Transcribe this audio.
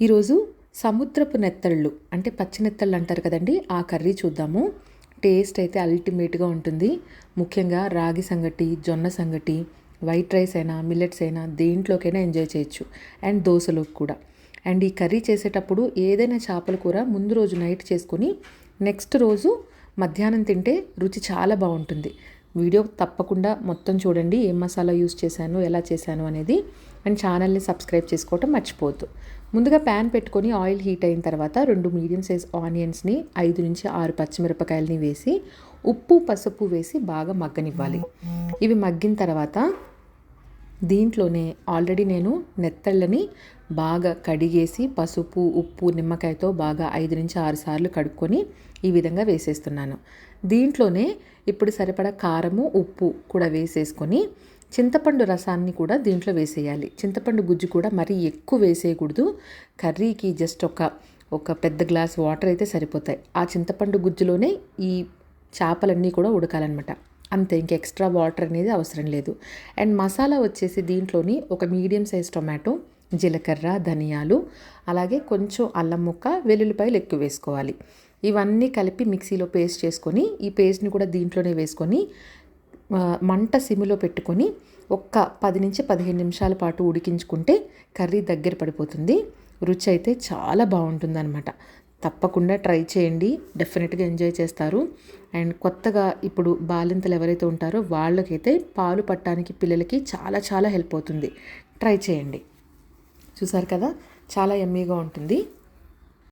ఈరోజు సముద్రపు నెత్తళ్ళు అంటే పచ్చి నెత్తళ్ళు అంటారు కదండి, ఆ కర్రీ చూద్దాము. టేస్ట్ అయితే అల్టిమేట్గా ఉంటుంది. ముఖ్యంగా రాగి సంగటి, జొన్న సంగటి, వైట్ రైస్ అయినా మిల్లెట్స్ అయినా దేంట్లోకైనా ఎంజాయ్ చేయొచ్చు. అండ్ దోశలోకి కూడా. అండ్ ఈ కర్రీ చేసేటప్పుడు ఏదైనా చేపల కూర ముందు రోజు నైట్ చేసుకొని నెక్స్ట్ రోజు మధ్యాహ్నం తింటే రుచి చాలా బాగుంటుంది. వీడియో తప్పకుండా మొత్తం చూడండి, ఏం మసాలా యూస్ చేశాను, ఎలా చేశాను అనేది. అండ్ ఛానల్ని సబ్స్క్రైబ్ చేసుకోవటం మర్చిపోవద్దు. ముందుగా ప్యాన్ పెట్టుకొని ఆయిల్ హీట్ అయిన తర్వాత 2 మీడియం సైజ్ ఆనియన్స్ని, 5 నుంచి 6 పచ్చిమిరపకాయలని వేసి ఉప్పు పసుపు వేసి బాగా మగ్గనివ్వాలి. ఇవి మగ్గిన తర్వాత దీంట్లోనే ఆల్రెడీ నేను నెత్తళ్ళని బాగా కడిగేసి పసుపు ఉప్పు నిమ్మకాయతో బాగా 5 నుంచి 6 సార్లు కడుక్కొని ఈ విధంగా వేసేస్తున్నాను. దీంట్లోనే ఇప్పుడు సరిపడా కారము ఉప్పు కూడా వేసేసుకొని చింతపండు రసాన్ని కూడా దీంట్లో వేసేయాలి. చింతపండు గుజ్జు కూడా మరీ ఎక్కువ వేసేయకూడదు. కర్రీకి జస్ట్ ఒక పెద్ద గ్లాస్ వాటర్ అయితే సరిపోతాయి. ఆ చింతపండు గుజ్జులోనే ఈ చేపలన్నీ కూడా ఉడకాలన్నమాట. అంతే, ఇంక ఎక్స్ట్రా వాటర్ అనేది అవసరం లేదు. అండ్ మసాలా వచ్చేసి దీంట్లోని ఒక మీడియం సైజ్ టొమాటో, జీలకర్ర, ధనియాలు, అలాగే కొంచెం అల్లం ముక్క, వెల్లుల్లిపాయలు ఎక్కువ వేసుకోవాలి. ఇవన్నీ కలిపి మిక్సీలో పేస్ట్ చేసుకొని ఈ పేస్ట్ని కూడా దీంట్లోనే వేసుకొని మంట సిమ్లో పెట్టుకొని ఒక్క 10 నుంచి 15 నిమిషాల పాటు ఉడికించుకుంటే కర్రీ దగ్గర పడిపోతుంది. రుచి అయితే చాలా బాగుంటుందన్నమాట. తప్పకుండా ట్రై చేయండి, డెఫినెట్గా ఎంజాయ్ చేస్తారు. అండ్ కొత్తగా ఇప్పుడు బాలింతలు ఎవరైతే ఉంటారో వాళ్ళకైతే పాలు పట్టడానికి పిల్లలకి చాలా చాలా హెల్ప్ అవుతుంది. ట్రై చేయండి. చూసారు కదా, చాలా యమ్మీగా ఉంటుంది.